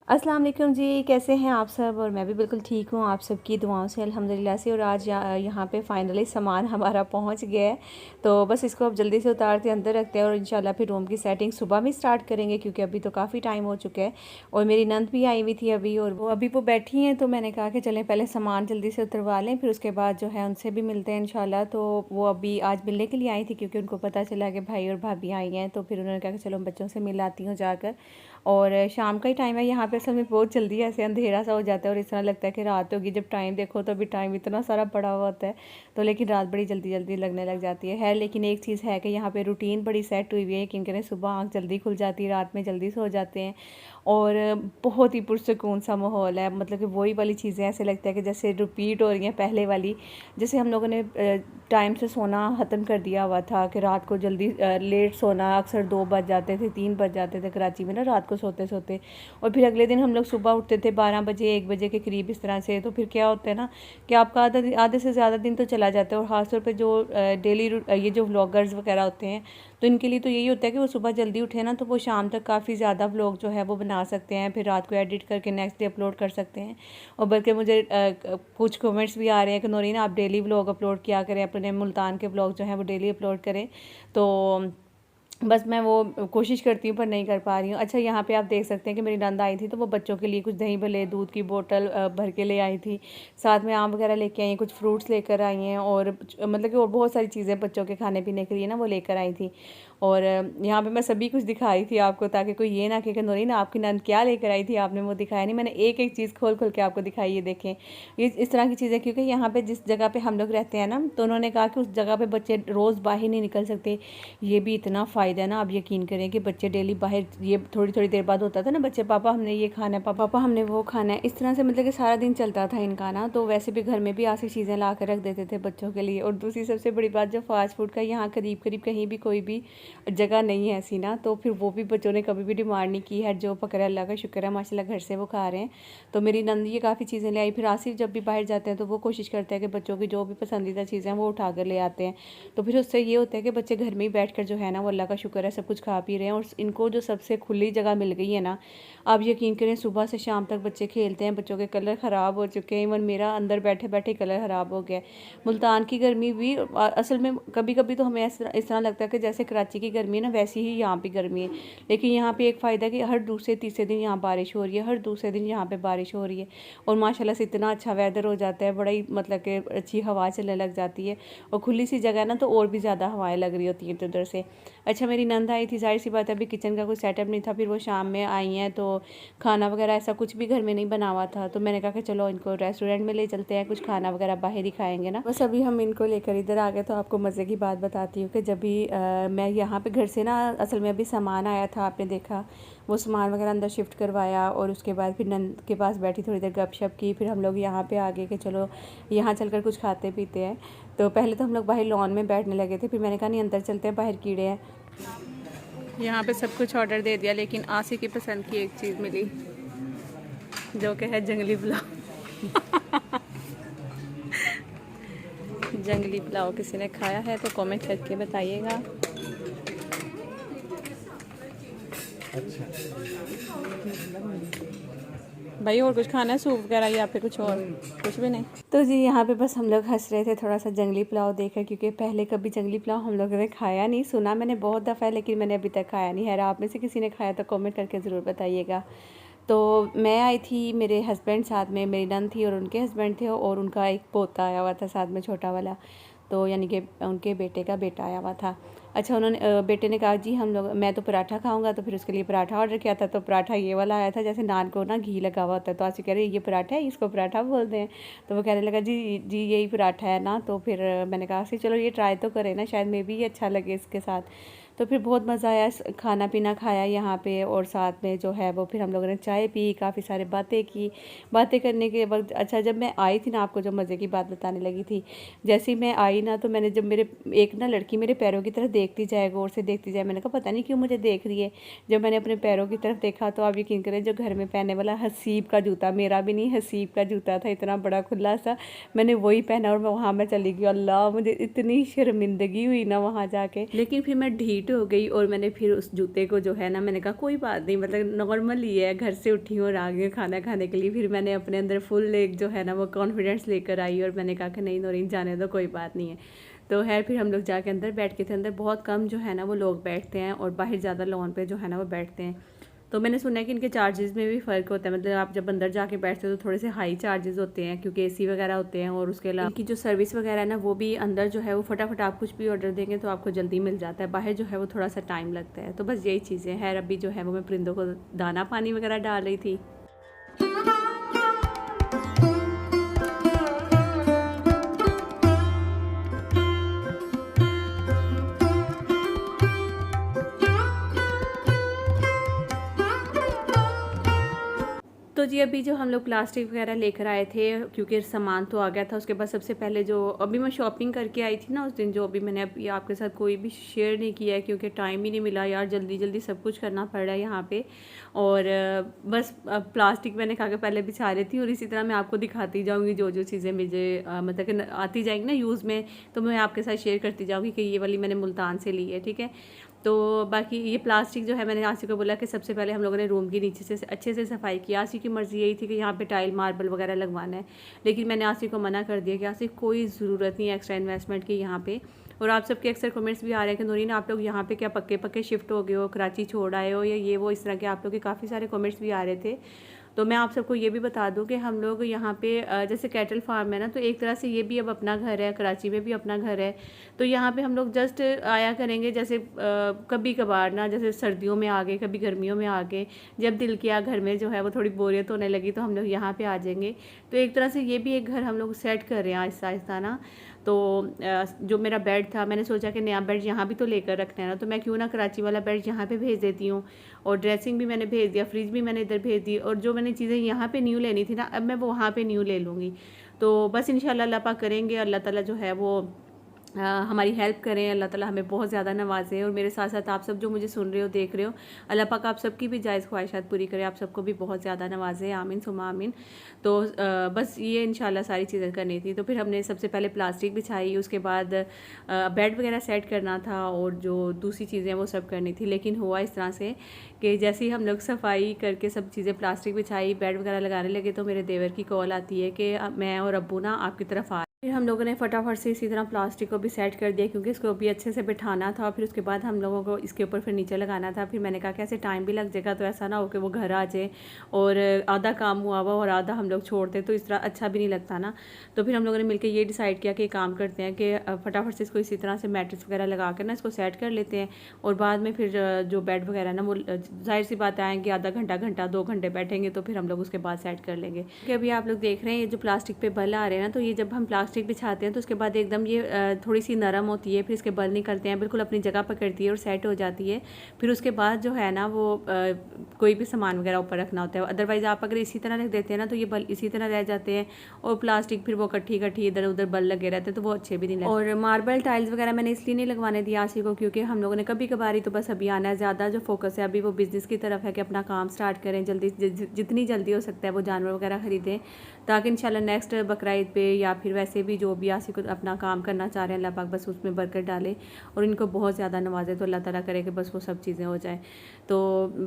अस्सलाम वालेकुम जी, कैसे हैं आप सब। और मैं भी बिल्कुल ठीक हूँ, आप सबकी दुआओं से अल्हम्दुलिल्लाह से। और आज यहाँ पे फाइनली सामान हमारा पहुँच गया है, तो बस इसको अब जल्दी से उतार के अंदर रखते हैं और इंशाल्लाह फिर रूम की सेटिंग सुबह में स्टार्ट करेंगे, क्योंकि अभी तो काफ़ी टाइम हो चुका है। और मेरी नंद भी आई हुई थी अभी, और वो बैठी हैं, तो मैंने कहा कि चलें पहले सामान जल्दी से उतरवा लें, फिर उसके बाद जो है उनसे भी मिलते हैं इंशाल्लाह। तो वो अभी आज मिलने के लिए आई थी, क्योंकि उनको पता चला कि भाई और भाभी आई हैं, तो फिर उन्होंने कहा कि चलो बच्चों से मिल आती हूँ जाकर। और शाम का ही टाइम है यहाँ पे, असल में बहुत जल्दी ऐसे अंधेरा सा हो जाता है और इस तरह लगता है कि रात होगी। जब टाइम देखो तो अभी टाइम इतना सारा पड़ा हुआ होता है, तो लेकिन रात बड़ी जल्दी जल्दी लगने लग जाती है। लेकिन एक चीज़ है कि यहाँ पे रूटीन बड़ी सेट हुई हुई है, क्योंकि सुबह आँख जल्दी खुल जाती है, रात में जल्दी सो जाते हैं, और बहुत ही पुरसकून सा माहौल है। मतलब कि वही वाली चीज़ें ऐसे लगता है कि जैसे रिपीट हो रही हैं पहले वाली। जैसे हम लोगों ने टाइम से सोना ख़त्म कर दिया हुआ था कि रात को जल्दी लेट सोना, अक्सर 2 बज जाते थे, 3 बज जाते थे कराची में ना रात को सोते सोते। और फिर अगले दिन हम लोग सुबह उठते थे 12 बजे 1 बजे के करीब इस तरह से। तो फिर क्या होता है ना कि आपका आधे से ज़्यादा दिन तो चला जाता है। और ख़ासतौर पर जो डेली ये जो व्लॉगर्स वगैरह होते हैं, तो इनके लिए तो यही होता है कि वो सुबह जल्दी उठे ना, तो वो शाम तक काफ़ी ज़्यादा व्लॉग जो है वो बना सकते हैं, फिर रात को एडिट करके नेक्स्ट डे अपलोड कर सकते हैं। और बल्कि मुझे कुछ कमेंट्स भी आ रहे हैं कि नौरीन आप डेली व्लॉग अपलोड किया करें, अपने मुल्तान के व्लॉग जो हैं वो डेली अपलोड करें। तो बस मैं वो कोशिश करती हूँ पर नहीं कर पा रही हूँ। अच्छा, यहाँ पे आप देख सकते हैं कि मेरी नंद आई थी, तो वो बच्चों के लिए कुछ दही भल्ले, दूध की बोतल भर के ले आई थी। साथ में आम वगैरह लेके आई हैं, कुछ फ्रूट्स लेकर आई हैं, और मतलब कि और बहुत सारी चीज़ें बच्चों के खाने पीने के लिए ना वो लेकर आई थी। और यहाँ पे मैं सभी कुछ दिखाई थी आपको, ताकि कोई ये ना कहे कि नौरीन आपकी नंद क्या लेकर आई थी, आपने वो दिखाया नहीं। मैंने एक एक चीज़ खोल खोल के आपको दिखाई, ये देखें। ये इस तरह की चीज़ें, क्योंकि यहाँ पे जिस जगह पे हम लोग रहते हैं ना, तो उन्होंने कहा कि उस जगह पे बच्चे रोज़ बाहर नहीं निकल सकते। ये भी इतना फ़ायदा है ना, आप यकीन करें कि बच्चे डेली बाहर, ये थोड़ी थोड़ी देर बाद होता था ना, बच्चे पापा हमने ये खाना है, पापा हमने वो खाना है, इस तरह से मतलब कि सारा दिन चलता था इनका ना। तो वैसे भी घर में भी ऐसी चीज़ें ला कर रख देते थे बच्चों के लिए। और दूसरी सबसे बड़ी बात, जो फास्ट फूड का यहाँ करीब करीब कहीं भी कोई भी जगह नहीं है ऐसी ना, तो फिर वो भी बच्चों ने कभी भी डिमांड नहीं की है। जो पकड़ा, अल्लाह का शुक्र है, माशाल्लाह घर से वो खा रहे हैं। तो मेरी नंद ये काफ़ी चीज़ें ले आई। फिर आसिफ जब भी बाहर जाते हैं तो वो कोशिश करते हैं कि बच्चों की जो भी पसंदीदा चीज़ें हैं वो उठा कर ले आते हैं। तो फिर उससे ये होता है कि बच्चे घर में ही बैठ कर जो है ना, वो अल्लाह का शुक्र है सब कुछ खा पी रहे हैं। और इनको जो सबसे खुली जगह मिल गई है ना, आप यकीन करें सुबह से शाम तक बच्चे खेलते हैं, बच्चों के कलर ख़राब हो चुके हैं। इवन मेरा अंदर बैठे बैठे कलर ख़राब हो गया। मुल्तान की गर्मी भी असल में कभी कभी तो हमें इस तरह लगता है कि जैसे कराची की गर्मी है ना, वैसी ही यहाँ पे गर्मी है। लेकिन यहाँ पे एक फ़ायदा कि हर दूसरे तीसरे दिन यहाँ बारिश हो रही है, हर दूसरे दिन यहाँ पे बारिश हो रही है। और माशाल्लाह से इतना अच्छा वेदर हो जाता है, बड़ा ही मतलब कि अच्छी हवा चलने लग जाती है। और खुली सी जगह ना, तो और भी ज़्यादा हवाएं लग रही होती हैं उधर से। अच्छा, मेरी नंद आई थी, जाहिर सी बात है अभी किचन का कोई सेटअप नहीं था। फिर वो शाम में आई हैं, तो खाना वगैरह ऐसा कुछ भी घर में नहीं बना हुआ था। तो मैंने कहा कि चलो इनको रेस्टोरेंट में ले चलते हैं, कुछ खाना वगैरह बाहर ही खाएंगे ना। बस अभी हम इनको लेकर इधर आ गए। तो आपको मज़े की बात बताती हूँ कि जब भी मैं यहाँ पे घर से ना, असल में अभी सामान आया था, आपने देखा, वो सामान वगैरह अंदर शिफ्ट करवाया, और उसके बाद फिर नंद के पास बैठी थोड़ी देर गपशप की। फिर हम लोग यहाँ पे आ गए कि चलो यहाँ चलकर कुछ खाते पीते हैं। तो पहले तो हम लोग बाहर लॉन में बैठने लगे थे, फिर मैंने कहा नहीं अंदर चलते हैं, बाहर कीड़े हैं। यहाँ पे सब कुछ ऑर्डर दे दिया, लेकिन आसिफ की पसंद की एक चीज़ मिली, जो कि है जंगली पुलाव। जंगली पुलाव किसी ने खाया है तो कमेंट करके बताइएगा। अच्छा भाई, और कुछ खाना है, सूप वगैरह, या फिर कुछ और? कुछ भी नहीं। तो जी यहाँ पे बस हम लोग हंस रहे थे थोड़ा सा जंगली पुलाव देखकर, क्योंकि पहले कभी जंगली पुलाव हम लोगों ने खाया नहीं। सुना मैंने बहुत दफ़ा, लेकिन मैंने अभी तक खाया नहीं है। आप में से किसी ने खाया तो कमेंट करके ज़रूर बताइएगा। तो मैं आई थी, मेरे हस्बैंड साथ में, मेरी नंद थी और उनके हस्बैंड थे, और उनका एक पोता आया हुआ था साथ में, छोटा वाला। तो यानी कि उनके बेटे का बेटा आया हुआ था। अच्छा, उन्होंने बेटे ने कहा जी हम लोग, मैं तो पराठा खाऊंगा, तो फिर उसके लिए पराठा ऑर्डर किया था। तो पराठा ये वाला आया था, जैसे नान को ना घी लगा हुआ होता है। तो आसिफ कह रहे ये पराठा है, इसको पराठा बोलते हैं। तो वो कहने लगा जी जी यही पराठा है ना। तो फिर मैंने कहा आसिफ चलो ये ट्राई तो करें ना, शायद मे भी ये अच्छा लगे इसके साथ। तो फिर बहुत मज़ा आया, खाना पीना खाया यहाँ पे, और साथ में जो है वो फिर हम लोगों ने चाय पी, काफ़ी सारे बातें की। बातें करने के वक्त, अच्छा जब मैं आई थी ना, आपको जो मज़े की बात बताने लगी थी, जैसे ही मैं आई ना, तो मैंने जब मेरे एक ना लड़की मेरे पैरों की तरफ देखती जाए, गौर से देखती जाए, मैंने कहा पता नहीं क्यों मुझे देख रही है। जब मैंने अपने पैरों की तरफ देखा, तो आप यकीन करें, जो घर में पहनने वाला हसीब का जूता, मेरा भी नहीं हसीब का जूता था, इतना बड़ा खुला सा, मैंने वही पहना और मैं वहाँ मैं चली गई। अल्लाह, मुझे इतनी शर्मिंदगी हुई ना वहाँ जाके। लेकिन फिर मैं ढीठ लेट हो गई और मैंने फिर उस जूते को जो है ना, मैंने कहा कोई बात नहीं, मतलब नॉर्मल ही है, घर से उठी हूँ और आ गई हूँ खाना खाने के लिए। फिर मैंने अपने अंदर फुल एक जो है ना वो कॉन्फिडेंस लेकर आई और मैंने कहा कि नहीं नौरीन जाने दो, कोई बात नहीं है। तो खैर फिर हम लोग जाके अंदर बैठ के थे। अंदर बहुत कम जो है ना वो लोग बैठते हैं और बाहर ज़्यादा लॉन पे जो है ना वो बैठते हैं। तो मैंने सुना है कि इनके चार्जेस में भी फ़र्क होता है, मतलब आप जब अंदर जाके बैठते हो तो थोड़े से हाई चार्जेस होते हैं क्योंकि एसी वगैरह होते हैं, और उसके अलावा इनकी जो सर्विस वगैरह है ना वो भी अंदर जो है वो फटाफट आप कुछ भी ऑर्डर देंगे तो आपको जल्दी मिल जाता है, बाहर जो है वो थोड़ा सा टाइम लगता है। तो बस यही चीज़ें हैं। अभी जो है वो मैं परिंदों को दाना पानी वगैरह डाल रही थी। तो जी अभी जो हम लोग प्लास्टिक वगैरह लेकर आए थे क्योंकि सामान तो आ गया था। उसके बाद सबसे पहले जो अभी मैं शॉपिंग करके आई थी ना उस दिन, जो अभी मैंने अभी आपके साथ कोई भी शेयर नहीं किया है क्योंकि टाइम ही नहीं मिला यार, जल्दी जल्दी सब कुछ करना पड़ रहा है यहाँ पे। और बस प्लास्टिक मैंने खा के पहले बिछा रही थी और इसी तरह मैं आपको दिखाती जाऊँगी जो जो चीज़ें मुझे मतलब कि आती जाएंगी ना यूज़ में, तो मैं आपके साथ शेयर करती जाऊँगी कि ये वाली मैंने मुल्तान से ली है, ठीक है। तो बाकी ये प्लास्टिक जो है, मैंने आसिफ को बोला कि सबसे पहले हम लोगों ने रूम की नीचे से अच्छे से सफाई की। आसिफ की मर्ज़ी यही थी कि यहाँ पे टाइल मार्बल वगैरह लगवाना है, लेकिन मैंने आसिफ को मना कर दिया कि आसिफ कोई ज़रूरत नहीं है एक्स्ट्रा इन्वेस्टमेंट की यहाँ पे। और आप सबके अक्सर कमेंट्स भी आ रहे हैं कि नूरीन आप लोग यहाँ पे क्या पक्के पक्के शिफ्ट हो गए हो, कराची छोड़ आए हो या ये वो, इस तरह के आप लोग के काफ़ी सारे कमेंट्स भी आ रहे थे। तो मैं आप सबको ये भी बता दूं कि हम लोग यहाँ पे जैसे कैटल फार्म है ना, तो एक तरह से ये भी अब अपना घर है, कराची में भी अपना घर है। तो यहाँ पे हम लोग जस्ट आया करेंगे, जैसे कभी कभार ना, जैसे सर्दियों में आ गए, कभी गर्मियों में आ गए, जब दिल किया घर में जो है वो थोड़ी बोरियत होने लगी तो हम लोग यहाँ पे आ जाएंगे। तो एक तरह से ये भी एक घर हम लोग सेट कर रहे हैं आहिस्ता आहिस्ता ना। तो जो मेरा बेड था, मैंने सोचा कि नया बेड यहाँ भी तो लेकर रखना है ना, तो मैं क्यों ना कराची वाला बेड यहाँ पे भेज देती हूँ। और ड्रेसिंग भी मैंने भेज दिया, फ्रिज भी मैंने इधर भेज दी, और जो मैंने चीज़ें यहाँ पे न्यू लेनी थी ना, अब मैं वो वहाँ पे न्यू ले लूँगी। तो बस इंशाल्लाह अल्लाह पाक करेंगे, अल्लाह ताला जो है वो हमारी हेल्प करें, अल्लाह ताला हमें बहुत ज़्यादा नवाज़े। और मेरे साथ साथ आप सब जो मुझे सुन रहे हो, देख रहे हो, अल्लाह पाक आप सबकी भी जायज़ ख्वाहिशात पूरी करे, आप सबको भी बहुत ज़्यादा नवाज़े, आमीन सुमा आमीन। तो बस ये इंशाल्लाह सारी चीज़ें करनी थी। तो फिर हमने सबसे पहले प्लास्टिक बिछाई, उसके बाद बेड वगैरह सेट करना था और जो दूसरी चीज़ें वो सब करनी थी। लेकिन हुआ इस तरह से कि जैसे ही हम लोग सफाई करके सब चीज़ें प्लास्टिक बिछाई, बेड वगैरह लगाने लगे, तो मेरे देवर की कॉल आती है कि मैं और अब्बू ना आपकी तरफ आ। फिर हम लोगों ने फटाफट से इसी तरह प्लास्टिक को भी सेट कर दिया क्योंकि इसको भी अच्छे से बिठाना था। फिर उसके बाद हम लोगों को इसके ऊपर फिर नीचे लगाना था। फिर मैंने कहा कि ऐसे टाइम भी लग जाएगा, तो ऐसा ना हो कि वो घर आ जाए और आधा काम हुआ हुआ और आधा हम लोग छोड़ते, तो इस तरह अच्छा भी नहीं लगता ना। तो फिर हम लोगों ने मिलकर ये डिसाइड किया कि काम करते हैं कि फटाफट से इसको इसी तरह से मैट्रेस वगैरह लगा कर ना इसको सेट कर लेते हैं, और बाद में फिर जो बेड वगैरह ना वो जाहिर सी बात आएंगे, आधा घंटा 2 घंटे बैठेंगे तो फिर हम लोग उसके बाद सेट कर लेंगे। कि अभी आप लोग देख रहे हैं ये जो प्लास्टिक पे बल आ रहे हैं ना, तो ये जब हम प्लास्टिक बिछाते हैं तो उसके बाद एकदम ये थोड़ी सी नरम होती है, फिर इसके बल निकलते हैं, बिल्कुल अपनी जगह पकड़ती है और सेट हो जाती है। फिर उसके बाद जो है ना वो कोई भी सामान वगैरह ऊपर रखना होता है, अदरवाइज़ आप अगर इसी तरह रख देते हैं ना तो ये बल इसी तरह रह जाते हैं और प्लास्टिक फिर वो कट्ठी इधर उधर बल लगे रहते हैं, तो वो अच्छे भी नहीं लगते। और मार्बल टाइल्स वगैरह मैंने इसलिए नहीं लगवाने दिया आसी को क्योंकि हम लोगों ने कभी कभार तो बस अभी आना है, ज़्यादा जो फोकस है अभी वो बिज़नेस की तरफ है कि अपना काम स्टार्ट करें जल्दी, जितनी जल्दी हो सकता है वो जानवर वगैरह ख़रीदें, ताकि इंशाल्लाह नेक्स्ट बकरीद पे या फिर वैसे भी जो भी आसी को अपना काम करना चाह रहे हैं, अल्लाह पाक बस उसमें बरकत डाले और इनको बहुत ज़्यादा नवाजे, तो अल्लाह ताला करे कि बस वो सब चीज़ें हो जाए। तो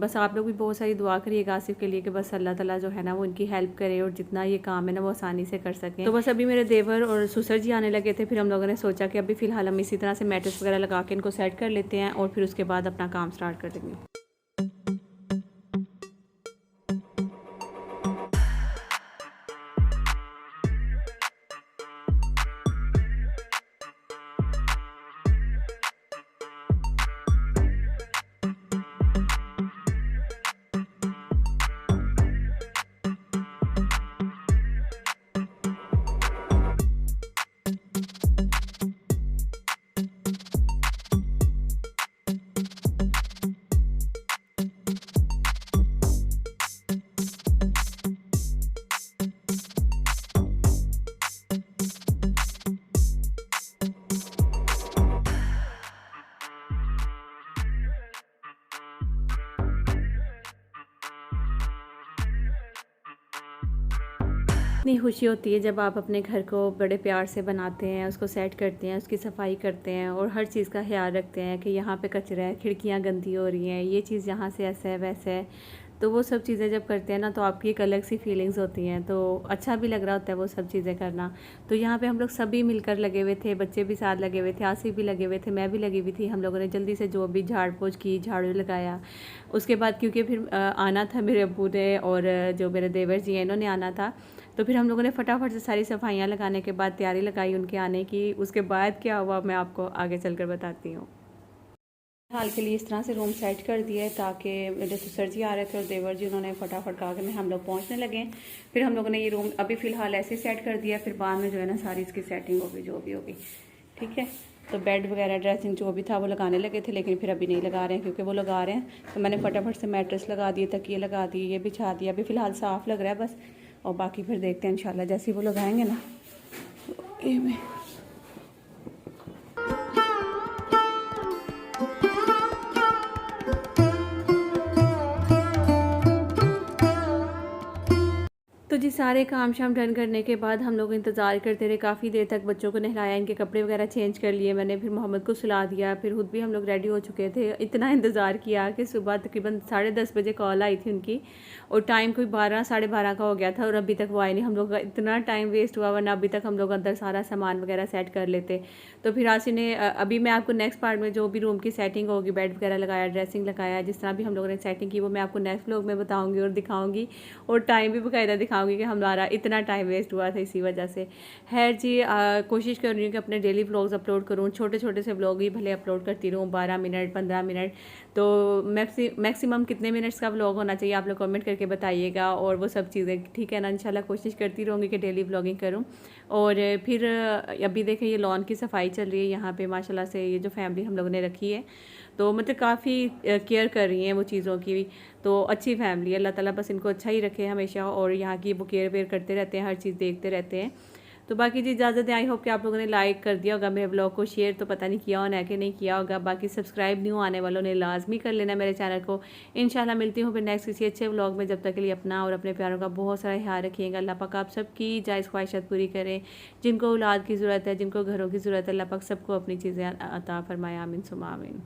बस आप लोग भी बहुत सारी दुआ करिएगा आसिफ के लिए कि बस अल्लाह ताला जो है ना वो इनकी हेल्प करे और जितना ये काम है ना वो आसानी से कर सकें। तो बस अभी मेरे देवर और सुसर जी आने लगे थे, फिर हम लोगों ने सोचा कि अभी फ़िलहाल हम इसी तरह से मैट्रेस वगैरह लगा के इनको सेट कर लेते हैं और फिर उसके बाद अपना काम स्टार्ट कर देंगे। इतनी खुशी होती है जब आप अपने घर को बड़े प्यार से बनाते हैं, उसको सेट करते हैं, उसकी सफाई करते हैं और हर चीज़ का ख्याल रखते हैं कि यहाँ पे कचरा है, खिड़कियाँ गंदी हो रही हैं, ये चीज़ यहाँ से ऐसा है वैसा है। तो वो सब चीज़ें जब करते हैं ना तो आपकी एक अलग सी फीलिंग्स होती हैं, तो अच्छा भी लग रहा होता है वो सब चीज़ें करना। तो यहाँ पे हम लोग सभी मिलकर लगे हुए थे, बच्चे भी साथ लगे हुए थे, आसिफ भी लगे हुए थे, मैं भी लगी हुई थी। हम लोगों ने जल्दी से जो भी झाड़ पोंछ की, झाड़ू लगाया। उसके बाद क्योंकि फिर आना था मेरे अब्बू ने और जो मेरे देवर जी हैं इन्होंने आना था, तो फिर हम लोगों ने फटाफट से सारी सफाइयाँ लगाने के बाद तैयारी लगाई उनके आने की। उसके बाद क्या हुआ मैं आपको आगे चलकर बताती हूँ। हाल के लिए इस तरह से रूम सेट कर दिया है ताकि मेरे ससुर जी आ रहे थे और देवर जी उन्होंने फटाफट कहा कि हम लोग पहुंचने लगे। फिर हम लोगों ने ये रूम अभी फ़िलहाल ऐसे सेट कर दिया, फिर बाद में जो है ना सारी इसकी सेटिंग होगी जो भी होगी। ठीक है, तो बेड वगैरह ड्रेसिंग जो भी था वो लगाने लगे थे, लेकिन फिर अभी नहीं लगा रहे हैं क्योंकि वो लगा रहे हैं। तो मैंने फटाफट से मैट्रेस लगा दिए, तकिए लगा दिए, ये बिछा दिया। अभी फ़िलहाल साफ़ लग रहा है बस, और बाकी फिर देखते हैं इंशाल्लाह जैसे ही वो लगाएंगे ना। ये में तो जी सारे काम शाम डन करने के बाद हम लोग इंतज़ार करते रहे काफ़ी देर तक। बच्चों को नहलाया, इनके कपड़े वगैरह चेंज कर लिए मैंने, फिर मोहम्मद को सुला दिया, फिर खुद भी हम लोग रेडी हो चुके थे। इतना इंतज़ार किया कि सुबह तकरीबन 10:30 बजे कॉल आई थी उनकी और टाइम कोई 12 साढ़े 12 का हो गया था और अभी तक वो आए नहीं। हम लोग का इतना टाइम वेस्ट हुआ, वरना अभी तक हम लोग अंदर सारा सामान वगैरह सेट कर लेते। तो फिर आसिफ ने अभी मैं आपको नेक्स्ट पार्ट में जो भी रूम की सेटिंग होगी, बेड वगैरह लगाया, ड्रेसिंग लगाया, जिस तरह भी हम लोगों ने सेटिंग की वो मैं आपको नेक्स्ट व्लॉग में बताऊँगी और दिखाऊँगी, और टाइम भी बाकायदा दिखाऊँगी कि हमारा इतना टाइम वेस्ट हुआ था इसी वजह से। खैर जी, कोशिश कर रही हूँ कि अपने डेली व्लॉग्स अपलोड करूँ, छोटे छोटे से व्लॉग ही भले अपलोड करती रहूँ, 12 मिनट 15 मिनट। तो मैक्सिमम कितने मिनट्स का व्लॉग होना चाहिए आप लोग कमेंट करके बताइएगा, और वो सब चीज़ें ठीक है ना। इंशाल्लाह कोशिश करती रहूँगी कि डेली व्लॉगिंग करूँ। और फिर अभी देखें ये लॉन की सफाई चल रही है यहाँ पे माशाल्लाह से। ये जो फैमिली हम लोगों ने रखी है तो मतलब काफ़ी केयर कर रही हैं वो चीज़ों की। तो अच्छी फैमिली है, अल्लाह ताला बस इनको अच्छा ही रखे हमेशा, और यहाँ की वो केयर वेयर करते रहते हैं, हर चीज़ देखते रहते हैं। तो बाकी जी इजाज़त है, आई होप कि आप लोगों ने लाइक कर दिया होगा मेरे ब्लॉग को, शेयर तो पता नहीं किया होना है कि नहीं किया होगा। बाकी सब्सक्राइब न्यू आने वालों ने लाजमी कर लेना मेरे चैनल को। इंशाल्लाह मिलती हूँ फिर नेक्स्ट किसी अच्छे व्लॉग में। जब तक के लिए अपना और अपने प्यारों का बहुत सारा ख्याल रखिएगा। अल्लाह पाक आप सबकी जायज़ ख्वाहिशात पूरी करें। जिनको औलाद की ज़रूरत है, जिनको घरों की ज़रूरत है, अल्लाह पाक सबको अपनी चीज़ें अता फरमाए। आमीन सुमा आमीन।